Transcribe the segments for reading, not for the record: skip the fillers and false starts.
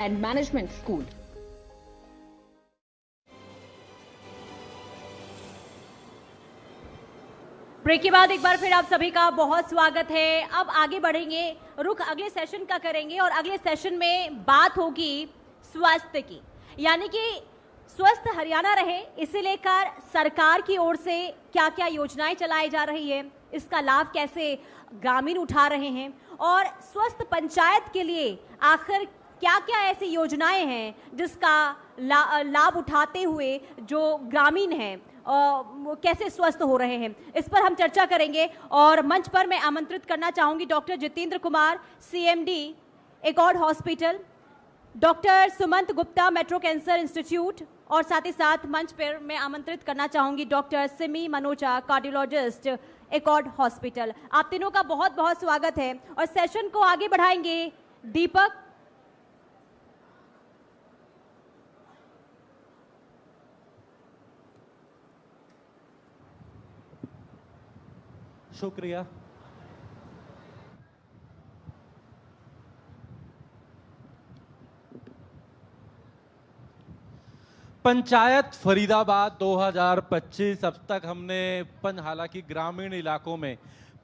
and Management School. Break के बाद एक बार फिर आप सभी का बहुत स्वागत है। अब आगे बढ़ेंगे, रुख अगले सेशन का करेंगे और अगले सेशन में बात होगी स्वास्थ्य की, यानी कि स्वस्थ हरियाणा रहे इसे लेकर सरकार की ओर से क्या क्या योजनाएं चलाई जा रही है, इसका लाभ कैसे ग्रामीण उठा रहे हैं और स्वस्थ पंचायत के लिए आखिर क्या क्या ऐसी योजनाएं हैं जिसका लाभ उठाते हुए जो ग्रामीण हैं वो कैसे स्वस्थ हो रहे हैं, इस पर हम चर्चा करेंगे। और मंच पर मैं आमंत्रित करना चाहूंगी doctor Jitendra Kumar, CMD accord hospital, doctor Sumant Gupta, metro cancer institute, और साथ ही साथ मंच पर मैं आमंत्रित करना चाहूंगी doctor Simi Manocha, cardiologist, accord hospital. आप तीनों का बहुत बहुत स्वागत है और सेशन को आगे बढ़ाएंगे दीपक। शुक्रिया। पंचायत फरीदाबाद 2025 अब तक हमने हालांकि ग्रामीण इलाकों में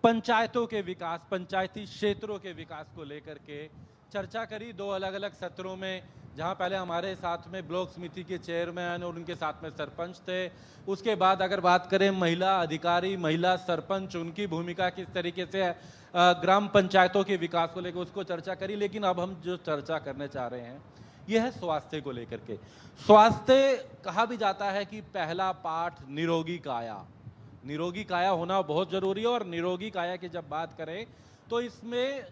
पंचायतों के विकास, पंचायती क्षेत्रों के विकास को लेकर के चर्चा करी दो अलग अलग सत्रों में, जहां पहले हमारे साथ में ब्लॉक समिति के चेयरमैन और उनके साथ में सरपंच थे। उसके बाद अगर बात करें महिला अधिकारी, महिला सरपंच, उनकी भूमिका किस तरीके से ग्राम पंचायतों के विकास को लेकर उसको चर्चा करी। लेकिन अब हम जो चर्चा करने चाह रहे हैं यह है स्वास्थ्य को लेकर के। स्वास्थ्य कहा भी जाता है कि पहला पाठ निरोगी काया, निरोगी काया होना बहुत जरूरी है। और निरोगी काया की जब बात करें तो इसमें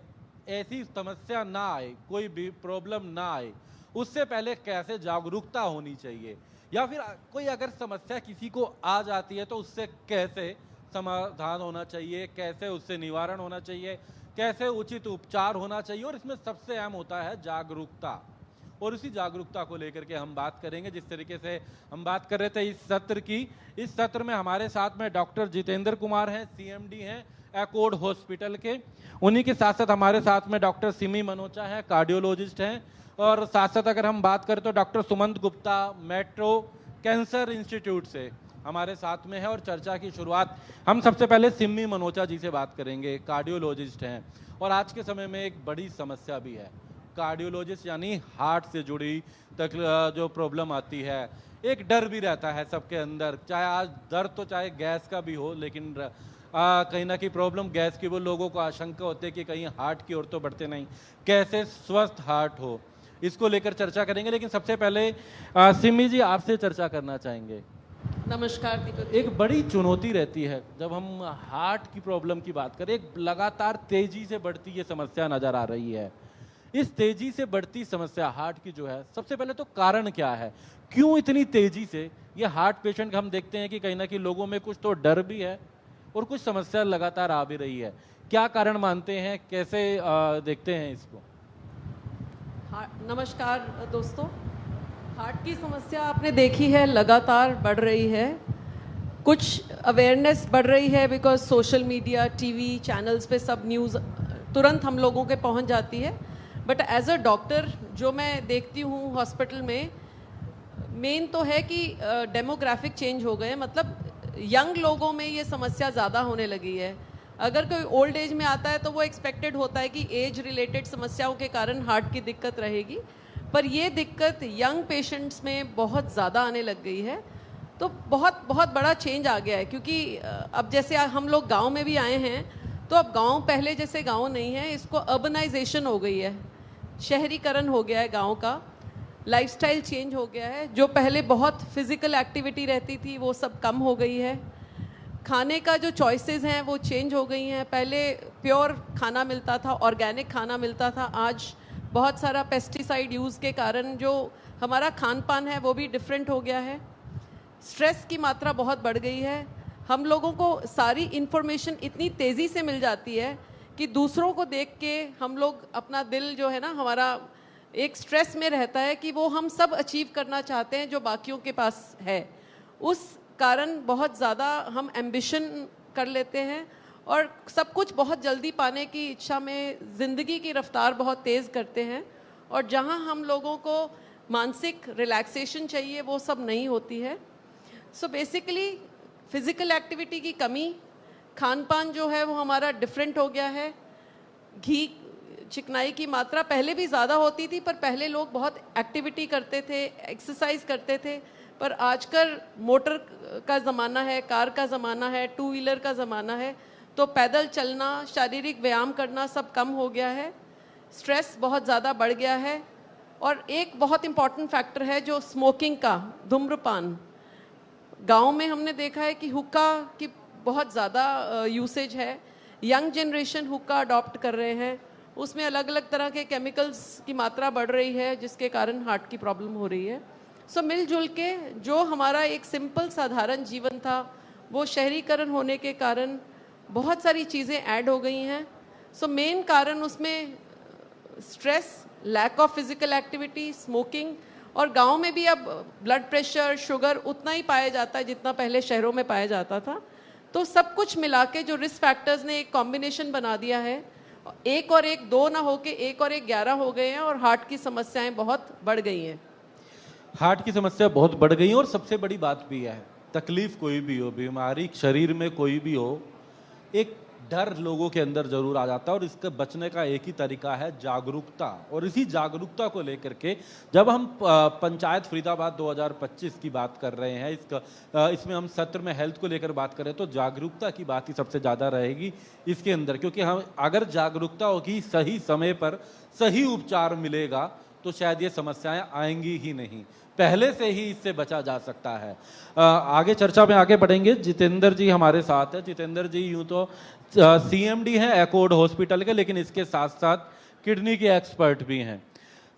ऐसी समस्या ना आए, कोई भी प्रॉब्लम ना आए, उससे पहले कैसे जागरूकता होनी चाहिए, या फिर कोई अगर समस्या किसी को आ जाती है तो उससे कैसे समाधान होना चाहिए, कैसे उससे निवारण होना चाहिए, कैसे उचित उपचार होना चाहिए। और इसमें सबसे अहम होता है जागरूकता, और उसी जागरूकता को लेकर के हम बात करेंगे। जिस तरीके से हम बात कर रहे थे इस सत्र की, इस सत्र में हमारे साथ में डॉक्टर जितेंद्र कुमार हैं, सीएमडी हैं एकॉर्ड हॉस्पिटल के। उन्हीं के साथ साथ हमारे साथ में डॉक्टर सिमी मनोचा हैं, कार्डियोलॉजिस्ट हैं, और साथ साथ अगर हम बात करें तो doctor Sumant Gupta metro cancer institute से हमारे साथ में है। और चर्चा की शुरुआत हम सबसे पहले सिमी मनोचा जी से बात करेंगे, कार्डियोलॉजिस्ट हैं और आज के समय में एक बड़ी समस्या भी है कार्डियोलॉजिस्ट यानी हार्ट से जुड़ी तक जो प्रॉब्लम आती है, एक डर भी रहता है सबके अंदर, चाहे आज दर्द तो चाहे गैस का भी हो, लेकिन कहीं ना कहीं प्रॉब्लम गैस की, वो लोगों को आशंका होती है कि कहीं हार्ट की ओर तो बढ़ते नहीं, कैसे स्वस्थ हार्ट हो, इसको लेकर चर्चा करेंगे। लेकिन सबसे पहले सिमी जी आपसे चर्चा करना चाहेंगे। नमस्कार दीपक। एक बड़ी चुनौती रहती है जब हम हार्ट की प्रॉब्लम की बात करें, एक लगातार तेजी से बढ़ती ये समस्या नजर आ रही है। इस तेजी से बढ़ती समस्या हार्ट की जो है, सबसे पहले तो कारण क्या है, क्यों इतनी तेजी से ये हार्ट पेशेंट हम देखते हैं कि कहीं ना कहीं लोगों में कुछ तो डर भी है और कुछ समस्या लगातार आ भी रही है, क्या कारण मानते हैं, कैसे देखते हैं इसको? नमस्कार दोस्तों। हार्ट की समस्या आपने देखी है लगातार बढ़ रही है। कुछ अवेयरनेस बढ़ रही है because social media, TV channels पे सब न्यूज़ तुरंत हम लोगों के पहुंच जाती है। बट एज अ डॉक्टर जो मैं देखती हूँ हॉस्पिटल में, मेन तो है कि डेमोग्राफिक चेंज हो गए, मतलब यंग लोगों में ये समस्या ज़्यादा होने लगी है। अगर कोई ओल्ड एज में आता है तो वो एक्सपेक्टेड होता है कि एज रिलेटेड समस्याओं के कारण हार्ट की दिक्कत रहेगी, पर ये दिक्कत यंग पेशेंट्स में बहुत ज़्यादा आने लग गई है। तो बहुत बहुत बड़ा चेंज आ गया है, क्योंकि अब जैसे हम लोग गांव में भी आए हैं तो अब गांव पहले जैसे गांव नहीं है, इसको अर्बनाइजेशन हो गई है, शहरीकरण हो गया है, गांव का लाइफस्टाइल चेंज हो गया है। जो पहले बहुत फिजिकल एक्टिविटी रहती थी वो सब कम हो गई है। खाने का जो चॉइसेस हैं वो चेंज हो गई हैं। पहले प्योर खाना मिलता था, ऑर्गेनिक खाना मिलता था, आज बहुत सारा पेस्टिसाइड यूज़ के कारण जो हमारा खान पान है वो भी डिफरेंट हो गया है। स्ट्रेस की मात्रा बहुत बढ़ गई है। हम लोगों को सारी इन्फॉर्मेशन इतनी तेज़ी से मिल जाती है कि दूसरों को देख के हम लोग अपना दिल जो है ना, हमारा एक स्ट्रेस में रहता है कि वो हम सब अचीव करना चाहते हैं जो बाकियों के पास है। उस कारण बहुत ज़्यादा हम एम्बिशन कर लेते हैं और सब कुछ बहुत जल्दी पाने की इच्छा में ज़िंदगी की रफ्तार बहुत तेज़ करते हैं और जहाँ हम लोगों को मानसिक रिलैक्सेशन चाहिए वो सब नहीं होती है। सो बेसिकली फिज़िकल एक्टिविटी की कमी, खान पान जो है वो हमारा डिफरेंट हो गया है। घी चिकनाई की मात्रा पहले भी ज़्यादा होती थी, पर पहले लोग बहुत एक्टिविटी करते थे, एक्सरसाइज करते थे। पर आजकल मोटर का ज़माना है, कार का ज़माना है, टू व्हीलर का ज़माना है, तो पैदल चलना, शारीरिक व्यायाम करना सब कम हो गया है। स्ट्रेस बहुत ज़्यादा बढ़ गया है। और एक बहुत इम्पॉर्टेंट फैक्टर है जो स्मोकिंग का, धूम्रपान। गांव में हमने देखा है कि हुक्का की बहुत ज़्यादा यूसेज है। यंग जनरेशन हुक्का अडॉप्ट कर रहे हैं, उसमें अलग अलग तरह के केमिकल्स की मात्रा बढ़ रही है, जिसके कारण हार्ट की प्रॉब्लम हो रही है। सो मिलजुल के जो हमारा एक सिंपल साधारण जीवन था, वो शहरीकरण होने के कारण बहुत सारी चीज़ें ऐड हो गई हैं। सो मेन कारण उसमें stress, lack of physical activity, smoking, और गांव में भी अब ब्लड प्रेशर, शुगर उतना ही पाया जाता है जितना पहले शहरों में पाया जाता था। तो सब कुछ मिला के जो रिस्क फैक्टर्स ने एक कॉम्बिनेशन बना दिया है, एक और एक 2 ना होके 1 और 1 11 हो गए हैं, और हार्ट की समस्याएं बहुत बढ़ गई हैं। हार्ट की समस्या बहुत बढ़ गई है। और सबसे बड़ी बात भी है, तकलीफ कोई भी हो, बीमारी शरीर में कोई भी हो, एक डर लोगों के अंदर जरूर आ जाता है। और इसके बचने का एक ही तरीका है, जागरूकता। और इसी जागरूकता को लेकर के जब हम पंचायत फरीदाबाद 2025 की बात कर रहे हैं, इसमें हम सत्र में हेल्थ को लेकर बात कर रहे हैं, तो जागरूकता की बात ही सबसे ज़्यादा रहेगी इसके अंदर। क्योंकि हम अगर जागरूकता होगी, सही समय पर सही उपचार मिलेगा, तो शायद ये समस्याएं आएंगी ही नहीं, पहले से ही इससे बचा जा सकता है। आगे चर्चा में आगे बढ़ेंगे। जितेंद्र जी हमारे साथ है। जितेंद्र जी यूं तो सीएमडी हैं एकॉर्ड हॉस्पिटल के, लेकिन इसके साथ साथ किडनी के एक्सपर्ट भी हैं।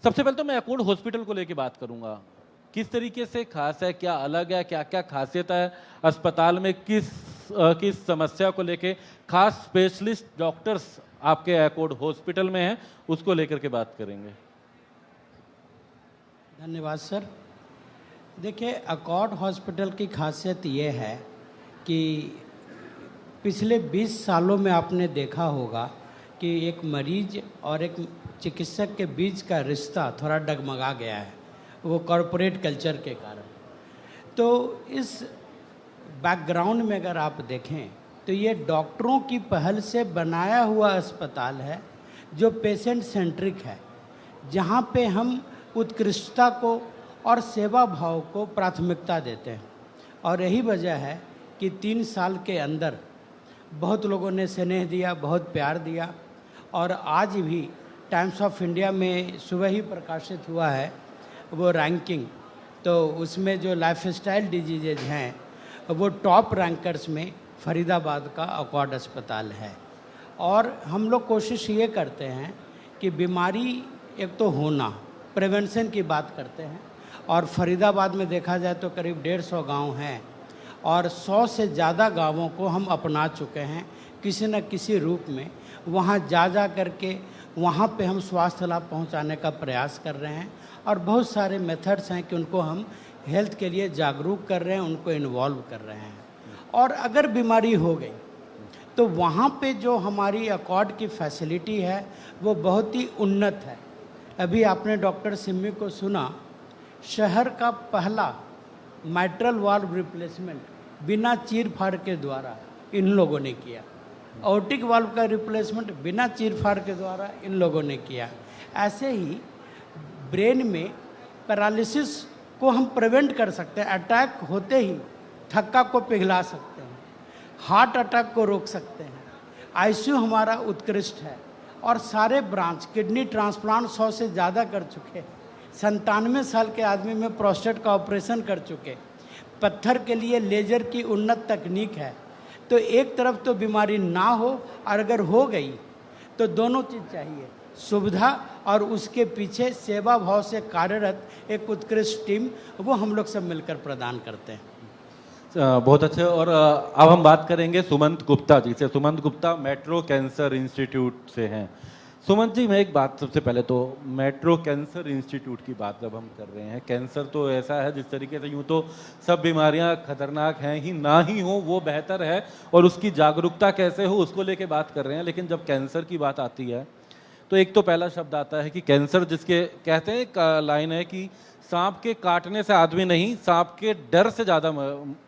सबसे पहले तो मैं एकॉर्ड हॉस्पिटल को लेकर बात करूंगा, किस तरीके से खास है, क्या अलग है, क्या क्या खासियत है अस्पताल में, किस समस्या को लेके खास स्पेशलिस्ट डॉक्टर्स आपके एकॉर्ड हॉस्पिटल में हैं, उसको लेकर के बात करेंगे। धन्यवाद सर। देखिए, एकॉर्ड हॉस्पिटल की खासियत ये है कि पिछले 20 सालों में आपने देखा होगा कि एक मरीज और एक चिकित्सक के बीच का रिश्ता थोड़ा डगमगा गया है, वो कॉरपोरेट कल्चर के कारण। तो इस बैकग्राउंड में अगर आप देखें तो ये डॉक्टरों की पहल से बनाया हुआ अस्पताल है जो पेशेंट सेंट्रिक है, जहाँ पे हम उत्कृष्टता को और सेवा भाव को प्राथमिकता देते हैं। और यही वजह है कि 3 साल के अंदर बहुत लोगों ने स्नेह दिया, बहुत प्यार दिया। और आज भी टाइम्स ऑफ इंडिया में सुबह ही प्रकाशित हुआ है वो रैंकिंग, तो उसमें जो लाइफस्टाइल डिजीजेज हैं वो टॉप रैंकर्स में फरीदाबाद का एकॉर्ड अस्पताल है। और हम लोग कोशिश ये करते हैं कि बीमारी एक तो होना, प्रिवेंशन की बात करते हैं। और फरीदाबाद में देखा जाए तो करीब 150 गांव हैं और 100 से ज़्यादा गांवों को हम अपना चुके हैं किसी न किसी रूप में। वहां जा करके वहां पे हम स्वास्थ्य लाभ पहुंचाने का प्रयास कर रहे हैं। और बहुत सारे मेथड्स हैं कि उनको हम हेल्थ के लिए जागरूक कर रहे हैं, उनको इन्वॉल्व कर रहे हैं। और अगर बीमारी हो गई तो वहाँ पे जो हमारी एकॉर्ड की फैसिलिटी है वो बहुत ही उन्नत है। अभी आपने डॉक्टर सिम्मी को सुना, शहर का पहला माइट्रल वाल्व रिप्लेसमेंट बिना चीर फाड़ के द्वारा इन लोगों ने किया। ऑर्टिक वाल्व का रिप्लेसमेंट बिना चीर फाड़ के द्वारा इन लोगों ने किया। ऐसे ही ब्रेन में पैरालिसिस को हम प्रिवेंट कर सकते हैं, अटैक होते ही थक्का को पिघला सकते हैं, हार्ट अटैक को रोक सकते हैं। आईसीयू हमारा उत्कृष्ट है और सारे ब्रांच, किडनी ट्रांसप्लांट 100 से ज़्यादा कर चुके, 97 साल के आदमी में प्रोस्टेट का ऑपरेशन कर चुके, पत्थर के लिए लेजर की उन्नत तकनीक है। तो एक तरफ तो बीमारी ना हो और अगर हो गई तो दोनों चीज़ चाहिए, सुविधा और उसके पीछे सेवा भाव से कार्यरत एक उत्कृष्ट टीम, वो हम लोग सब मिलकर प्रदान करते हैं। बहुत अच्छे। और अब हम बात करेंगे सुमंत गुप्ता जी से। Sumant Gupta metro cancer institute से हैं। सुमंत जी, मैं एक बात सबसे पहले तो मेट्रो कैंसर इंस्टीट्यूट की बात जब हम कर रहे हैं, कैंसर तो ऐसा है जिस तरीके से यूँ तो सब बीमारियां खतरनाक हैं ही, ना ही हो वो बेहतर है, और उसकी जागरूकता कैसे हो उसको लेके बात कर रहे हैं। लेकिन जब कैंसर की बात आती है तो एक तो पहला शब्द आता है कि कैंसर, जिसके कहते हैं एक लाइन है कि सांप के काटने से आदमी नहीं, सांप के डर से ज़्यादा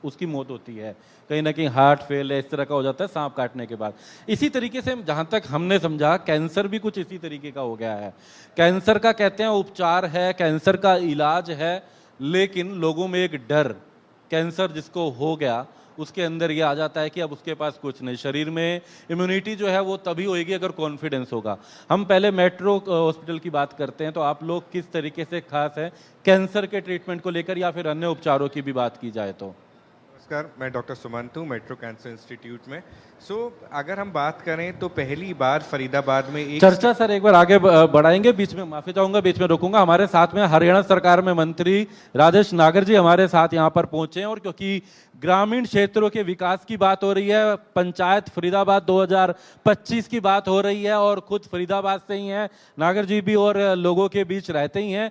उसकी मौत होती है, कहीं ना कहीं हार्ट फेल है, इस तरह का हो जाता है सांप काटने के बाद। इसी तरीके से जहाँ तक हमने समझा कैंसर भी कुछ इसी तरीके का हो गया है। कैंसर का कहते हैं उपचार है, कैंसर का इलाज है, लेकिन लोगों में एक डर, कैंसर जिसको हो गया उसके अंदर ये आ जाता है कि अब उसके पास कुछ नहीं, शरीर में इम्यूनिटी जो है वो तभी होएगी अगर कॉन्फिडेंस होगा। हम पहले मेट्रो हॉस्पिटल की बात करते हैं, तो आप लोग किस तरीके से खास है कैंसर के ट्रीटमेंट को लेकर या फिर अन्य उपचारों की भी बात की जाए तो? नमस्कार, मैं डॉक्टर सुमंत हूँ मेट्रो कैंसर इंस्टीट्यूट में। अगर हम बात करें तो पहली बार फरीदाबाद में एक चर्चा सर एक बार आगे बढ़ाएंगे, बीच में माफी चाहूंगा, बीच में रोकूंगा। हमारे साथ में हरियाणा सरकार में मंत्री राजेश नागर जी हमारे साथ यहाँ पर पहुंचे हैं, और क्योंकि ग्रामीण क्षेत्रों के विकास की बात हो रही है, पंचायत फरीदाबाद 2025 की बात हो रही है, और खुद फरीदाबाद से ही हैं नागर जी भी, और लोगों के बीच रहते ही हैं।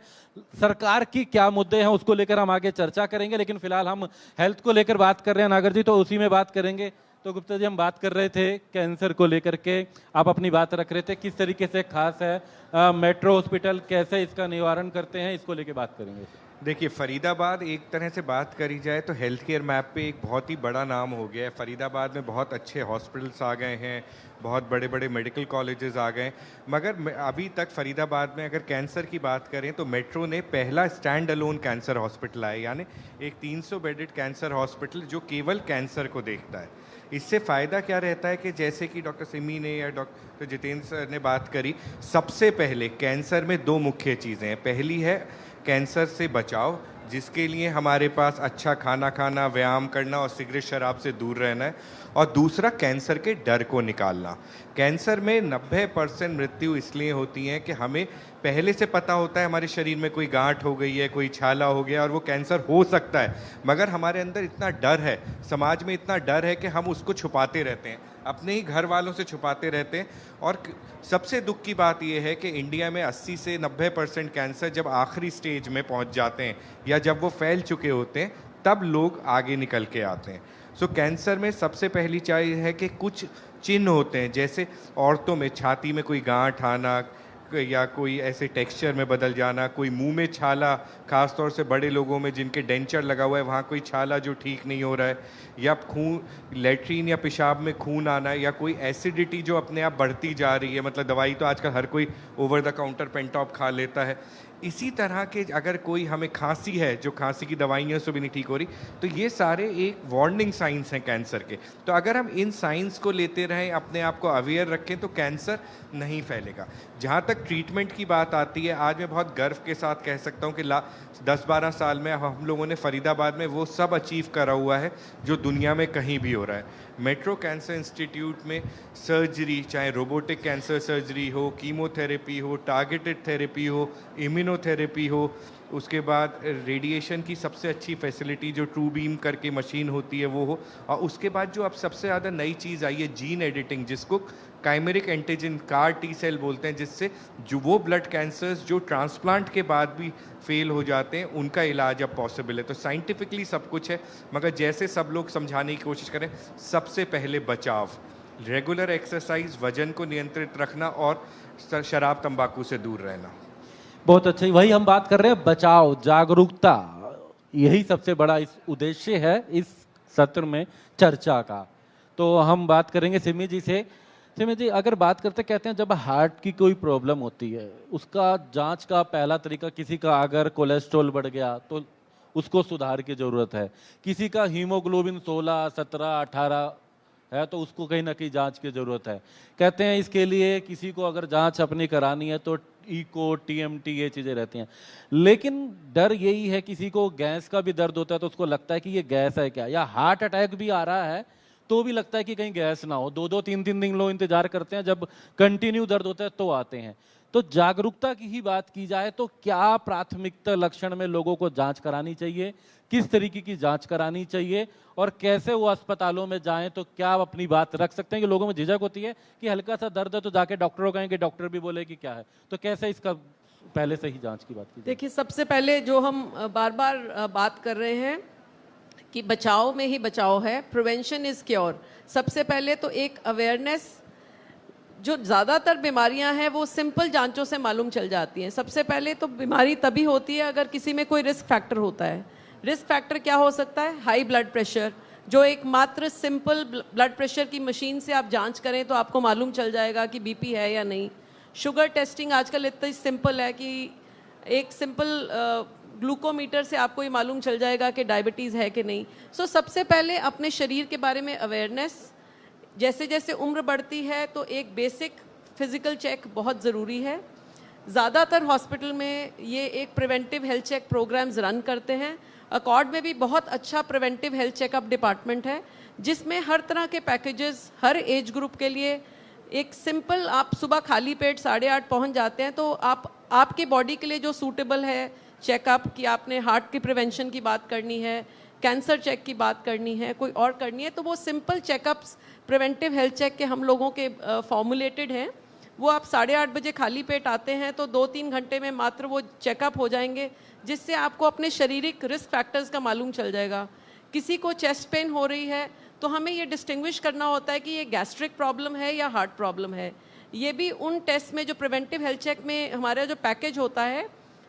सरकार की क्या मुद्दे हैं उसको लेकर हम आगे चर्चा करेंगे, लेकिन फिलहाल हम हेल्थ को लेकर बात कर रहे हैं नागर जी, तो उसी में बात करेंगे। तो गुप्ता जी, हम बात कर रहे थे कैंसर को लेकर के, आप अपनी बात रख रहे थे, किस तरीके से खास है मेट्रो हॉस्पिटल, कैसे इसका निवारण करते हैं, इसको लेकर बात करेंगे। देखिए, फरीदाबाद एक तरह से बात करी जाए तो हेल्थ केयर मैप पे एक बहुत ही बड़ा नाम हो गया है। फरीदाबाद में बहुत अच्छे हॉस्पिटल्स आ गए हैं, बहुत बड़े बड़े मेडिकल कॉलेजेस आ गए, मगर अभी तक फरीदाबाद में अगर कैंसर की बात करें तो मेट्रो ने पहला स्टैंड अलोन कैंसर हॉस्पिटल आया, यानी एक 300 बेडेड कैंसर हॉस्पिटल जो केवल कैंसर को देखता है। इससे फ़ायदा क्या रहता है कि जैसे कि डॉक्टर सिमी ने या डॉक्टर जितेंद्र सर ने बात करी, सबसे पहले कैंसर में दो मुख्य चीज़ें हैं। पहली है कैंसर से बचाव, जिसके लिए हमारे पास अच्छा खाना खाना, व्यायाम करना और सिगरेट शराब से दूर रहना है, और दूसरा कैंसर के डर को निकालना। कैंसर में 90% मृत्यु इसलिए होती हैं कि हमें पहले से पता होता है हमारे शरीर में कोई गांठ हो गई है, कोई छाला हो गया और वो कैंसर हो सकता है, मगर हमारे अंदर इतना डर है, समाज में इतना डर है कि हम उसको छुपाते रहते हैं, अपने ही घर वालों से छुपाते रहते हैं। और सबसे दुख की बात यह है कि इंडिया में 80 से 90% कैंसर जब आखिरी स्टेज में पहुंच जाते हैं या जब वो फैल चुके होते हैं, तब लोग आगे निकल के आते हैं। कैंसर में सबसे पहली चीज़ है कि कुछ चिन्ह होते हैं, जैसे औरतों में छाती में कोई गांठ आना या कोई ऐसे टेक्सचर में बदल जाना, कोई मुंह में छाला, खास तौर से बड़े लोगों में जिनके डेंचर लगा हुआ है वहाँ कोई छाला जो ठीक नहीं हो रहा है, या खून, लेट्रिन या पेशाब में खून आना, या कोई एसिडिटी जो अपने आप बढ़ती जा रही है, मतलब दवाई तो आजकल हर कोई ओवर द काउंटर पेंटॉप खा लेता है। इसी तरह के अगर कोई हमें खांसी है जो खांसी की दवाइयों से भी नहीं ठीक हो रही, तो ये सारे एक वार्निंग साइंस हैं कैंसर के। तो अगर हम इन साइंस को लेते रहें, अपने आप को अवेयर रखें, तो कैंसर नहीं फैलेगा। जहाँ तक ट्रीटमेंट की बात आती है, आज मैं बहुत गर्व के साथ कह सकता हूँ कि 10-12 साल में हम लोगों ने फरीदाबाद में वो सब अचीव करा हुआ है जो दुनिया में कहीं भी हो रहा है। मेट्रो कैंसर इंस्टीट्यूट में सर्जरी, चाहे रोबोटिक कैंसर सर्जरी हो, कीमोथेरेपी हो, टारगेटेड थेरेपी हो, इम्यूनोथेरेपी हो, उसके बाद रेडिएशन की सबसे अच्छी फैसिलिटी जो ट्रू बीम करके मशीन होती है वो हो, और उसके बाद जो अब सबसे ज़्यादा नई चीज़ आई है जीन एडिटिंग, जिसको chimeric antigen CAR T cell बोलते हैं, जिससे जो वो ब्लड कैंसर्स जो ट्रांसप्लांट के बाद भी फेल हो जाते हैं उनका इलाज अब पॉसिबल है। तो साइंटिफिकली सब कुछ है, मगर जैसे सब लोग समझाने की कोशिश करें, सबसे पहले बचाव, रेगुलर एक्सरसाइज, वजन को नियंत्रित रखना और शराब तंबाकू से दूर रहना। बहुत अच्छी, वही हम बात कर रहे हैं, बचाव, जागरूकता, यही सबसे बड़ा इस उद्देश्य है इस सत्र में चर्चा का। तो हम बात करेंगे सिमी जी से। सिमी जी, अगर बात करते, कहते हैं जब हार्ट की कोई प्रॉब्लम होती है, उसका जांच का पहला तरीका, किसी का अगर कोलेस्ट्रॉल बढ़ गया तो उसको सुधार की जरूरत है, किसी का हीमोग्लोबिन 16, 17, 18 है तो उसको कहीं ना कहीं जांच की जरूरत है। कहते हैं इसके लिए किसी को अगर जांच अपनी करानी है तो इको, टीएमटी, ये चीजें रहती हैं। लेकिन डर यही है, किसी को गैस का भी दर्द होता है तो उसको लगता है कि ये गैस है क्या, या हार्ट अटैक भी आ रहा है तो भी लगता है कि कहीं गैस ना हो। 2-2, 3-3 दिन लोग इंतजार करते हैं, जब कंटिन्यू दर्द होता है तो आते हैं। तो जागरूकता की ही बात की जाए तो क्या प्राथमिकता लक्षण में लोगों को जांच करानी चाहिए, किस तरीके की जांच करानी चाहिए, और कैसे वो अस्पतालों में जाएं तो क्या अपनी बात रख सकते हैं? कि लोगों में झिझक होती है कि हल्का सा दर्द है तो जाके डॉक्टर को कहेंगे, डॉक्टर भी बोले कि क्या है, तो कैसे इसका पहले से ही जांच की बात की? देखिए, सबसे पहले जो हम बार बार बात कर रहे हैं कि बचाव में ही बचाव है, प्रिवेंशन इज क्योर। सबसे पहले तो एक अवेयरनेस जो ज़्यादातर बीमारियां हैं वो सिंपल जांचों से मालूम चल जाती हैं। सबसे पहले तो बीमारी तभी होती है अगर किसी में कोई रिस्क फैक्टर होता है। रिस्क फैक्टर क्या हो सकता है? हाई ब्लड प्रेशर, जो एक मात्र सिंपल ब्लड प्रेशर की मशीन से आप जांच करें तो आपको मालूम चल जाएगा कि बीपी है या नहीं। शुगर टेस्टिंग आजकल इतनी सिंपल है कि एक सिंपल ग्लूकोमीटर से आपको ये मालूम चल जाएगा कि डायबिटीज़ है कि नहीं। सो सबसे पहले अपने शरीर के बारे में अवेयरनेस। जैसे जैसे उम्र बढ़ती है तो एक बेसिक फिज़िकल चेक बहुत ज़रूरी है। ज़्यादातर हॉस्पिटल में ये एक preventive health check programs run करते हैं। अकॉर्ड में भी बहुत अच्छा प्रिवेंटिव हेल्थ चेकअप डिपार्टमेंट है जिसमें हर तरह के पैकेजेस हर एज ग्रुप के लिए। एक सिंपल, आप सुबह खाली पेट 8:30 पहुंच जाते हैं तो आपके बॉडी के लिए जो सूटेबल है चेकअप, कि आपने हार्ट की प्रिवेंशन की बात करनी है, कैंसर चेक की बात करनी है, कोई और करनी है, तो वो simple checkups preventive health check के हम लोगों के फॉर्मुलेटेड हैं। वो आप 8:30 बजे खाली पेट आते हैं तो 2-3 घंटे में मात्र वो चेकअप हो जाएंगे, जिससे आपको अपने शारीरिक रिस्क फैक्टर्स का मालूम चल जाएगा। किसी को चेस्ट पेन हो रही है तो हमें ये डिस्टिंग्विश करना होता है कि ये गैस्ट्रिक प्रॉब्लम है या हार्ट प्रॉब्लम है। ये भी उन टेस्ट में, जो प्रिवेंटिव हेल्थ चेक में हमारा जो पैकेज होता है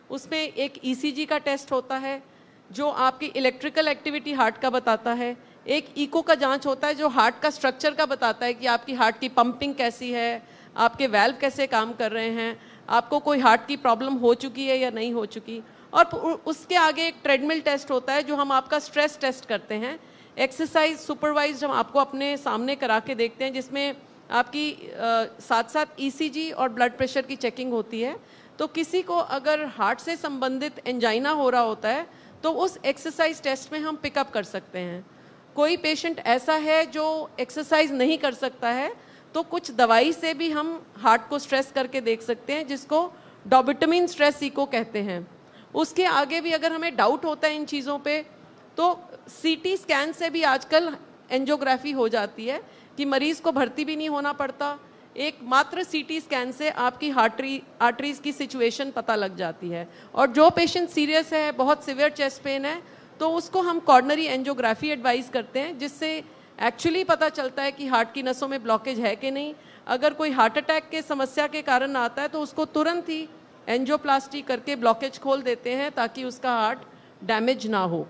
उसमें एक ईसीजी का टेस्ट होता है जो आपकी इलेक्ट्रिकल एक्टिविटी हार्ट का बताता है, एक इको का जांच होता है जो हार्ट का स्ट्रक्चर का बताता है कि आपकी हार्ट की पंपिंग कैसी है, आपके वैल्व कैसे काम कर रहे हैं, आपको कोई हार्ट की प्रॉब्लम हो चुकी है या नहीं हो चुकी। और उसके आगे एक ट्रेडमिल टेस्ट होता है जो हम आपका स्ट्रेस टेस्ट करते हैं। एक्सरसाइज सुपरवाइज्ड हम आपको अपने सामने करा के देखते हैं, जिसमें आपकी साथ साथ ईसीजी और ब्लड प्रेशर की चेकिंग होती है। तो किसी को अगर हार्ट से संबंधित एंजाइना हो रहा होता है तो उस एक्सरसाइज टेस्ट में हम पिकअप कर सकते हैं। कोई पेशेंट ऐसा है जो एक्सरसाइज नहीं कर सकता है तो कुछ दवाई से भी हम हार्ट को स्ट्रेस करके देख सकते हैं, जिसको डोबुटामाइन स्ट्रेस इको कहते हैं। उसके आगे भी अगर हमें डाउट होता है इन चीज़ों पे तो सीटी स्कैन से भी आजकल एंजियोग्राफी हो जाती है कि मरीज़ को भर्ती भी नहीं होना पड़ता। एक मात्र सीटी स्कैन से आपकी आर्टरीज की सिचुएशन पता लग जाती है। और जो पेशेंट सीरियस है, बहुत सिवियर चेस्ट पेन है, तो उसको हम कॉर्नरी एंजियोग्राफी एडवाइस करते हैं, जिससे एक्चुअली पता चलता है कि हार्ट की नसों में ब्लॉकेज है कि नहीं। अगर कोई हार्ट अटैक के समस्या के कारण आता है तो उसको तुरंत ही एंजियोप्लास्टी करके ब्लॉकेज खोल देते हैं ताकि उसका हार्ट डैमेज ना हो।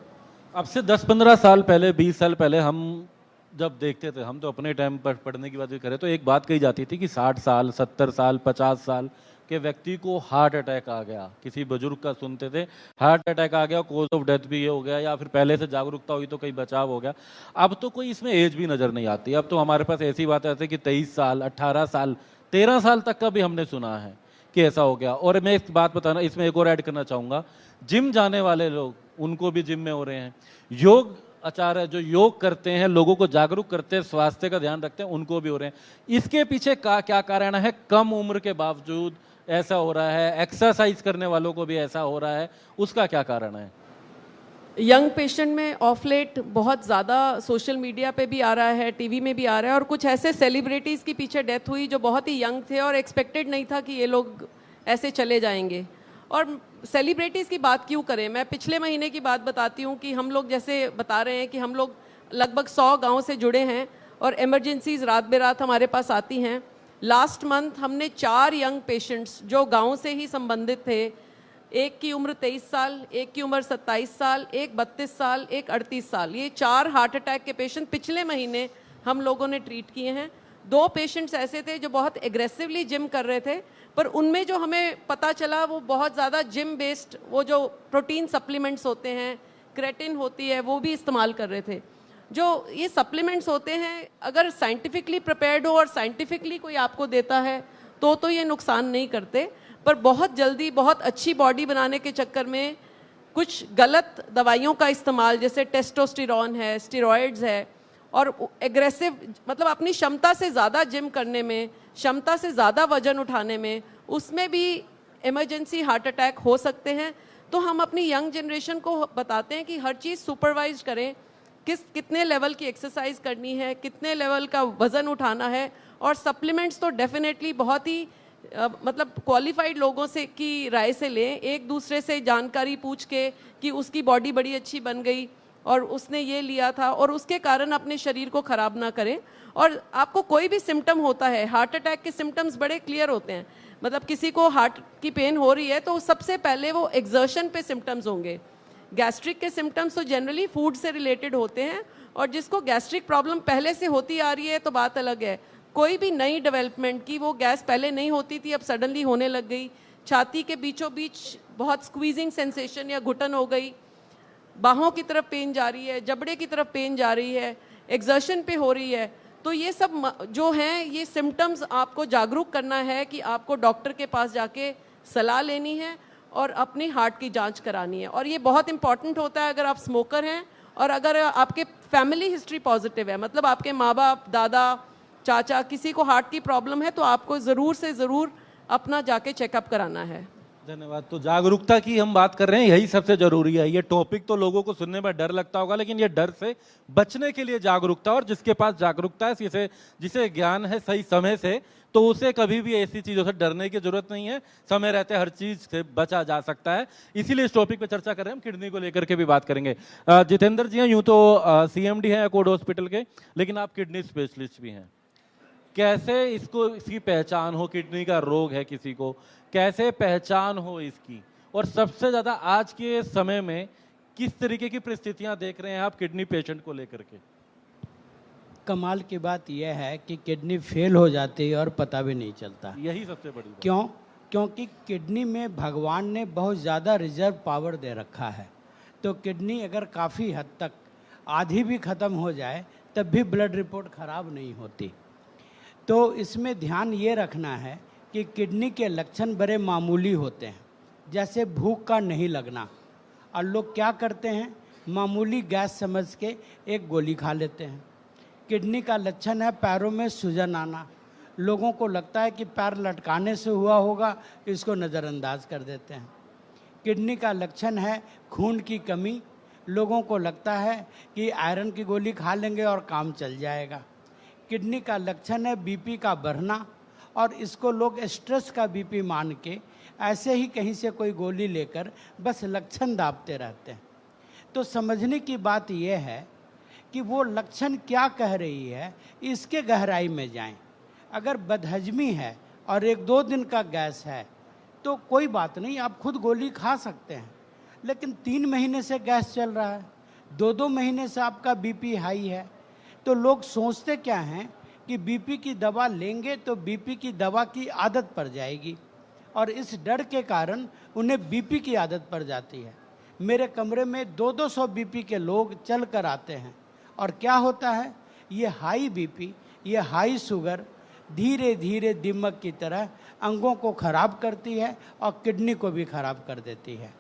अब से 10-15 साल पहले, 20 साल पहले हम जब देखते थे, हम तो अपने टाइम पर पढ़ने की बात भी करें तो एक बात कही जाती थी कि 60 साल, 70 साल, 50 साल के व्यक्ति को हार्ट अटैक आ गया। किसी बुजुर्ग का सुनते थे हार्ट अटैक आ गया, कॉज ऑफ डेथ भी ये हो गया, या फिर पहले से जागरूकता हुई तो कहीं बचाव हो गया। अब तो कोई इसमें एज भी नज़र नहीं आती। अब तो हमारे पास ऐसी बात आती है कि 23 साल, 18 साल, 13 साल तक का भी हमने सुना है कि ऐसा हो गया। और मैं एक बात बताना, इसमें एक और ऐड करना चाहूँगा, जिम जाने वाले लोग, उनको भी जिम में हो रहे हैं। योग आचार्य जो योग करते हैं, लोगों को जागरूक करते हैं, स्वास्थ्य का ध्यान रखते हैं, उनको भी हो रहे हैं। इसके पीछे क्या कारण है? कम उम्र के बावजूद ऐसा हो रहा है, एक्सरसाइज करने वालों को भी ऐसा हो रहा है, उसका क्या कारण है? यंग पेशेंट में ऑफ लेट बहुत ज़्यादा सोशल मीडिया पे भी आ रहा है, टीवी में भी आ रहा है, और कुछ ऐसे सेलिब्रिटीज़ की पीछे डेथ हुई जो बहुत ही यंग थे और एक्सपेक्टेड नहीं था कि ये लोग ऐसे चले जाएंगे। और सेलिब्रिटीज़ की बात क्यों करें, मैं पिछले महीने की बात बताती हूँ कि हम लोग जैसे बता रहे हैं कि हम लोग लगभग 100 गाँव से जुड़े हैं और एमरजेंसीज रात बेरात हमारे पास आती हैं। लास्ट मंथ हमने 4 यंग पेशेंट्स जो गांव से ही संबंधित थे, एक की उम्र 23 साल, एक की उम्र 27 साल, एक 32 साल, एक 38 साल, ये 4 हार्ट अटैक के पेशेंट पिछले महीने हम लोगों ने ट्रीट किए हैं। 2 पेशेंट्स ऐसे थे जो बहुत एग्रेसिवली जिम कर रहे थे, पर उनमें जो हमें पता चला वो बहुत ज़्यादा जिम बेस्ड, वो जो प्रोटीन सप्लीमेंट्स होते हैं, क्रेटिन होती है, वो भी इस्तेमाल कर रहे थे। जो ये सप्लीमेंट्स होते हैं, अगर साइंटिफिकली प्रिपेयर्ड हो और साइंटिफिकली कोई आपको देता है तो ये नुकसान नहीं करते, पर बहुत जल्दी बहुत अच्छी बॉडी बनाने के चक्कर में कुछ गलत दवाइयों का इस्तेमाल, जैसे टेस्टोस्टेरोन है, स्टेरॉइड्स है, और एग्रेसिव मतलब अपनी क्षमता से ज़्यादा जिम करने में, क्षमता से ज़्यादा वजन उठाने में, उसमें भी इमरजेंसी हार्ट अटैक हो सकते हैं। तो हम अपनी यंग जनरेशन को बताते हैं कि हर चीज़ सुपरवाइज करें, कितने लेवल की एक्सरसाइज करनी है, कितने लेवल का वज़न उठाना है, और सप्लीमेंट्स तो डेफिनेटली बहुत ही मतलब क्वालिफाइड लोगों से की राय से लें, एक दूसरे से जानकारी पूछ के कि उसकी बॉडी बड़ी अच्छी बन गई और उसने ये लिया था, और उसके कारण अपने शरीर को ख़राब ना करें। और आपको कोई भी सिम्टम होता है, हार्ट अटैक के सिम्टम्स बड़े क्लियर होते हैं, मतलब किसी को हार्ट की पेन हो रही है तो सबसे पहले वो एग्जर्शन पे सिम्टम्स होंगे। गैस्ट्रिक के सिम्टम्स तो जनरली फूड से रिलेटेड होते हैं, और जिसको गैस्ट्रिक प्रॉब्लम पहले से होती आ रही है तो बात अलग है। कोई भी नई डेवलपमेंट की, वो गैस पहले नहीं होती थी, अब सडनली होने लग गई, छाती के बीचों बीच बहुत स्क्वीजिंग सेंसेशन या घुटन हो गई, बाहों की तरफ पेन जा रही है, जबड़े की तरफ पेन जा रही है, एग्जर्शन पे हो रही है, तो ये सब जो हैं ये सिम्टम्स आपको जागरूक करना है कि आपको डॉक्टर के पास जाके सलाह लेनी है और अपनी हार्ट की जांच करानी है। और ये बहुत इंपॉर्टेंट होता है अगर आप स्मोकर हैं और अगर आपके फैमिली हिस्ट्री पॉजिटिव है, मतलब आपके माँ बाप, दादा, चाचा, किसी को हार्ट की प्रॉब्लम है, तो आपको ज़रूर से ज़रूर अपना जाके चेकअप कराना है। धन्यवाद। तो जागरूकता की हम बात कर रहे हैं, यही सबसे जरूरी है। ये टॉपिक तो लोगों को सुनने में डर लगता होगा, लेकिन ये डर से बचने के लिए जागरूकता, और जिसके पास जागरूकता है, जिसे ज्ञान है सही समय से, तो उसे कभी भी ऐसी चीजों से डरने की जरूरत नहीं है। समय रहते हर चीज से बचा जा सकता है। इसीलिए इस टॉपिक पे चर्चा कर रहे हैं। हम किडनी को लेकर के भी बात करेंगे। जितेंद्र जी हैं, यूं तो CMD हैं अकॉर्ड हॉस्पिटल के, लेकिन आप किडनी स्पेशलिस्ट भी हैं। कैसे इसकी पहचान हो, किडनी का रोग है किसी को, कैसे पहचान हो इसकी, और सबसे ज्यादा आज के समय में किस तरीके की परिस्थितियां देख रहे हैं आप किडनी पेशेंट को लेकर के? कमाल की बात यह है कि किडनी फेल हो जाती है और पता भी नहीं चलता। यही सबसे बड़ी बात। क्यों? क्योंकि किडनी में भगवान ने बहुत ज़्यादा रिजर्व पावर दे रखा है। तो किडनी अगर काफ़ी हद तक आधी भी ख़त्म हो जाए तब भी ब्लड रिपोर्ट ख़राब नहीं होती। तो इसमें ध्यान ये रखना है कि किडनी के लक्षण बड़े मामूली होते हैं, जैसे भूख का नहीं लगना, और लोग क्या करते हैं, मामूली गैस समझ के एक गोली खा लेते हैं। किडनी का लक्षण है पैरों में सूजन आना, लोगों को लगता है कि पैर लटकाने से हुआ होगा, इसको नज़रअंदाज कर देते हैं। किडनी का लक्षण है खून की कमी, लोगों को लगता है कि आयरन की गोली खा लेंगे और काम चल जाएगा। किडनी का लक्षण है बीपी का बढ़ना, और इसको लोग स्ट्रेस का बीपी मान के ऐसे ही कहीं से कोई गोली लेकर बस लक्षण दाबते रहते हैं। तो समझने की बात यह है कि वो लक्षण क्या कह रही है, इसके गहराई में जाएं। अगर बदहजमी है और 1-2 दिन का गैस है तो कोई बात नहीं, आप खुद गोली खा सकते हैं। लेकिन 3 महीने से गैस चल रहा है, 2-2 महीने से आपका बीपी हाई है, तो लोग सोचते क्या हैं कि बीपी की दवा लेंगे तो बीपी की दवा की आदत पड़ जाएगी, और इस डर के कारण उन्हें बीपी की आदत पड़ जाती है। मेरे कमरे में 200 बीपी के लोग चल कर आते हैं, और क्या होता है, ये हाई बीपी, ये हाई शुगर धीरे धीरे दीमक की तरह अंगों को खराब करती है और किडनी को भी खराब कर देती है।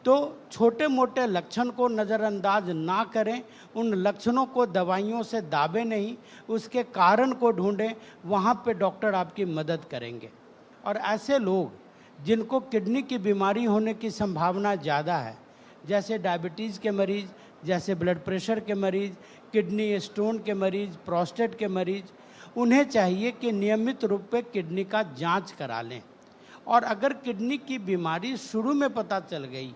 तो छोटे मोटे लक्षण को नज़रअंदाज ना करें, उन लक्षणों को दवाइयों से दाबे नहीं, उसके कारण को ढूंढें, वहाँ पे डॉक्टर आपकी मदद करेंगे। और ऐसे लोग जिनको किडनी की बीमारी होने की संभावना ज़्यादा है, जैसे डायबिटीज़ के मरीज़, जैसे ब्लड प्रेशर के मरीज़, किडनी स्टोन के मरीज़, प्रोस्टेट के मरीज़, उन्हें चाहिए कि नियमित रूप से किडनी का जांच करा लें। और अगर किडनी की बीमारी शुरू में पता चल गई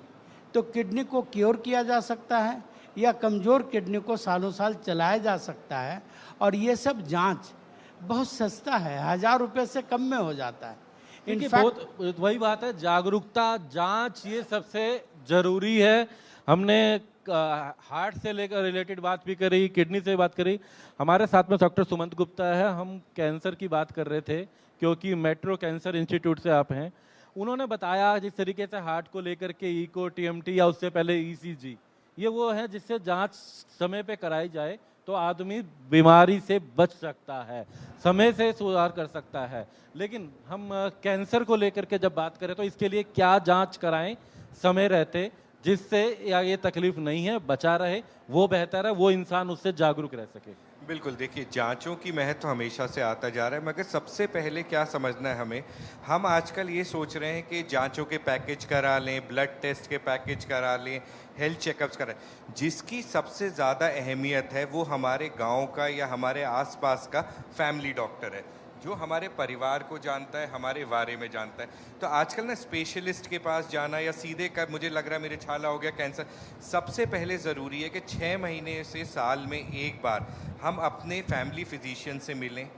तो किडनी को क्योर किया जा सकता है, या कमज़ोर किडनी को सालों साल चलाया जा सकता है। और ये सब जांच बहुत सस्ता है, 1000 रुपये से कम में हो जाता है। बहुत वही बात है, जागरूकता, जांच, ये सबसे जरूरी है। हमने हार्ट से लेकर रिलेटेड बात भी करी, किडनी से बात करी। हमारे साथ में डॉक्टर सुमंत गुप्ता है। हम कैंसर की बात कर रहे थे क्योंकि मेट्रो कैंसर इंस्टीट्यूट से आप हैं। उन्होंने बताया जिस तरीके से हार्ट को लेकर के इको, TMT या उससे पहले ECG, ये वो है जिससे जांच समय पे कराई जाए तो आदमी बीमारी से बच सकता है, समय से सुधार कर सकता है। लेकिन हम कैंसर को लेकर के जब बात करें तो इसके लिए क्या जांच कराएं समय रहते, जिससे या ये तकलीफ नहीं है, बचा रहे, वो बेहतर है, वो इंसान उससे जागरूक रह सके। बिल्कुल, देखिए जांचों की महत्व हमेशा से आता जा रहा है, मगर सबसे पहले क्या समझना है हमें, हम आजकल ये सोच रहे हैं कि जांचों के पैकेज करा लें, ब्लड टेस्ट के पैकेज करा लें, हेल्थ चेकअप्स कराएं। जिसकी सबसे ज़्यादा अहमियत है वो हमारे गांव का या हमारे आसपास का फैमिली डॉक्टर है, जो हमारे परिवार को जानता है, हमारे बारे में जानता है। तो आजकल ना स्पेशलिस्ट के पास जाना या सीधे कर, मुझे लग रहा है मेरे छाला हो गया कैंसर, सबसे पहले ज़रूरी है कि 6 महीने से साल में एक बार हम अपने फैमिली फिजिशियन से मिलें।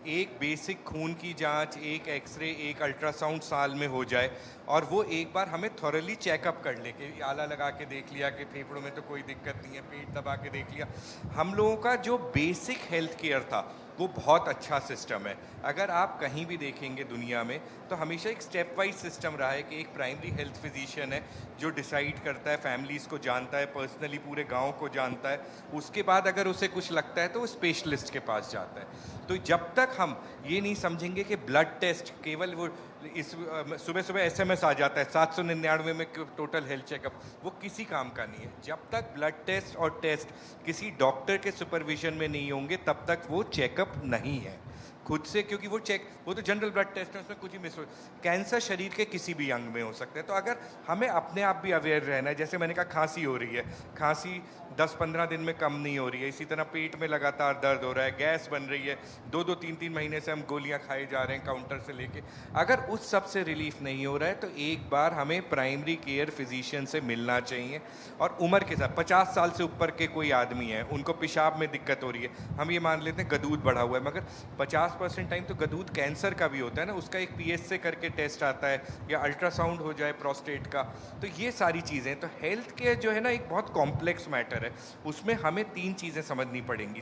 एक बेसिक खून की जांच, एक एक्सरे, एक अल्ट्रासाउंड साल में हो जाए, और वो एक बार हमें थॉरली चेकअप कर ले कि आला लगा के देख लिया कि फेफड़ों में तो कोई दिक्कत नहीं है, पेट दबा के देख लिया। हम लोगों का जो बेसिक हेल्थ केयर था वो बहुत अच्छा सिस्टम है। अगर आप कहीं भी देखेंगे दुनिया में तो हमेशा एक स्टेप वाइज सिस्टम रहा है कि एक प्राइमरी हेल्थ फिजिशियन है जो डिसाइड करता है, फैमिलीज़ को जानता है, पर्सनली पूरे गांव को जानता है। उसके बाद अगर उसे कुछ लगता है तो वो स्पेशलिस्ट के पास जाता है। तो जब तक हम ये नहीं समझेंगे कि ब्लड टेस्ट केवल वो इस सुबह सुबह एसएमएस आ जाता है 799 में टोटल हेल्थ चेकअप, वो किसी काम का नहीं है। जब तक ब्लड टेस्ट और टेस्ट किसी डॉक्टर के सुपरविजन में नहीं होंगे तब तक वो चेकअप नहीं है खुद से, क्योंकि वो तो जनरल ब्लड टेस्ट है, उसमें कुछ ही मिस हो। कैंसर शरीर के किसी भी अंग में हो सकते हैं। तो अगर हमें अपने आप भी अवेयर रहना है, जैसे मैंने कहा खांसी हो रही है, खांसी 10-15 दिन में कम नहीं हो रही है, इसी तरह पेट में लगातार दर्द हो रहा है, गैस बन रही है, 2-2, 3-3 महीने से हम गोलियां खाए जा रहे हैं काउंटर से लेके, अगर उस सब से रिलीफ नहीं हो रहा है तो एक बार हमें प्राइमरी केयर फिजिशियन से मिलना चाहिए। और उम्र के साथ 50 साल से ऊपर के कोई आदमी है, उनको पेशाब में दिक्कत हो रही है, हम ये मान लेते हैं गदूद बढ़ा हुआ है, मगर 50% टाइम तो गदूद कैंसर का भी होता है ना, उसका एक PSA करके टेस्ट आता है, या अल्ट्रासाउंड हो जाए प्रोस्टेट का। तो ये सारी चीज़ें, तो हेल्थ केयर जो है ना एक बहुत कॉम्प्लेक्स मैटर है, उसमें हमें 3 चीज़ें समझनी पड़ेंगी।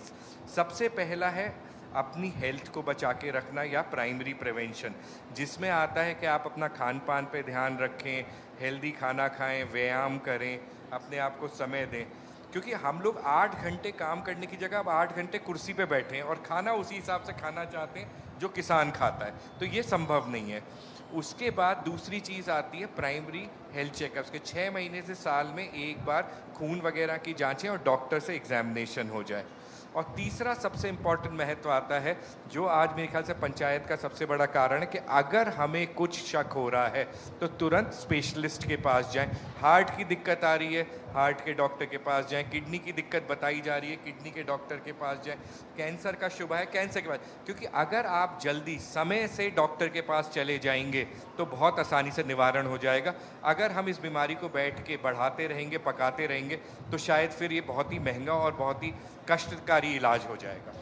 सबसे पहला है अपनी हेल्थ को बचा के रखना या प्राइमरी प्रिवेंशन, जिसमें आता है कि आप अपना खान पान पे ध्यान रखें, हेल्दी खाना खाएं, व्यायाम करें, अपने आप को समय दें। क्योंकि हम लोग 8 घंटे काम करने की जगह अब 8 घंटे कुर्सी पे बैठे हैं और खाना उसी हिसाब से खाना चाहते हैं जो किसान खाता है, तो ये संभव नहीं है। उसके बाद दूसरी चीज़ आती है प्राइमरी हेल्थ चेकअप्स के 6 महीने से साल में एक बार खून वगैरह की जांचें और डॉक्टर से एग्जामिनेशन हो जाए। और तीसरा सबसे इम्पॉर्टेंट महत्व आता है, जो आज मेरे ख्याल से पंचायत का सबसे बड़ा कारण है, कि अगर हमें कुछ शक हो रहा है तो तुरंत स्पेशलिस्ट के पास जाएं। हार्ट की दिक्कत आ रही है, हार्ट के डॉक्टर के पास जाएं। किडनी की दिक्कत बताई जा रही है, किडनी के डॉक्टर के पास जाएं। कैंसर का शुबा है, कैंसर के पास, क्योंकि अगर आप जल्दी समय से डॉक्टर के पास चले जाएंगे तो बहुत आसानी से निवारण हो जाएगा। अगर हम इस बीमारी को बैठ के बढ़ाते रहेंगे, पकाते रहेंगे, तो शायद फिर ये बहुत ही महंगा और बहुत ही कष्टकारी इलाज हो जाएगा।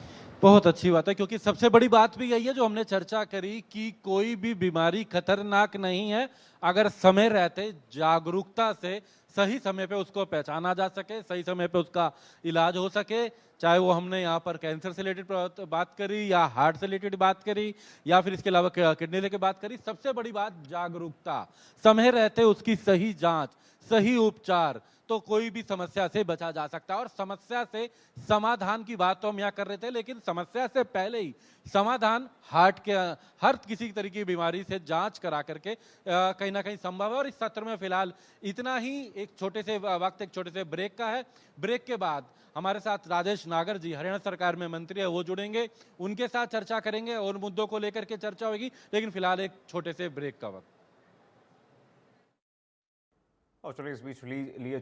बहुत अच्छी बात है, क्योंकि सबसे बड़ी बात भी यही है जो हमने चर्चा करी कि कोई भी बीमारी खतरनाक नहीं है अगर समय रहते जागरूकता से सही समय पे उसको पहचाना जा सके, सही समय पे उसका इलाज हो सके। चाहे वो हमने यहाँ पर कैंसर से रिलेटेड बात करी या हार्ट से रिलेटेड बात करी या फिर इसके अलावा किडनी लेके बात करी, सबसे बड़ी बात जागरूकता, समय रहते उसकी सही जांच, सही उपचार, तो कोई भी समस्या से बचा जा सकता है। और समस्या से समाधान की बात तो हम यहाँ कर रहे थे, लेकिन समस्या से पहले ही समाधान हार्ट के हर किसी तरह की बीमारी से जांच करा करके कहीं ना कहीं संभव है। और इस सत्र में फिलहाल इतना ही। एक छोटे से वक्त, एक छोटे से ब्रेक का है। ब्रेक के बाद हमारे साथ राजेश नागर जी, हरियाणा सरकार में मंत्री है, वो जुड़ेंगे, उनके साथ चर्चा करेंगे और मुद्दों को लेकर के चर्चा होगी। लेकिन फिलहाल एक छोटे से ब्रेक का वक्त। और चलिए इस बीच लिए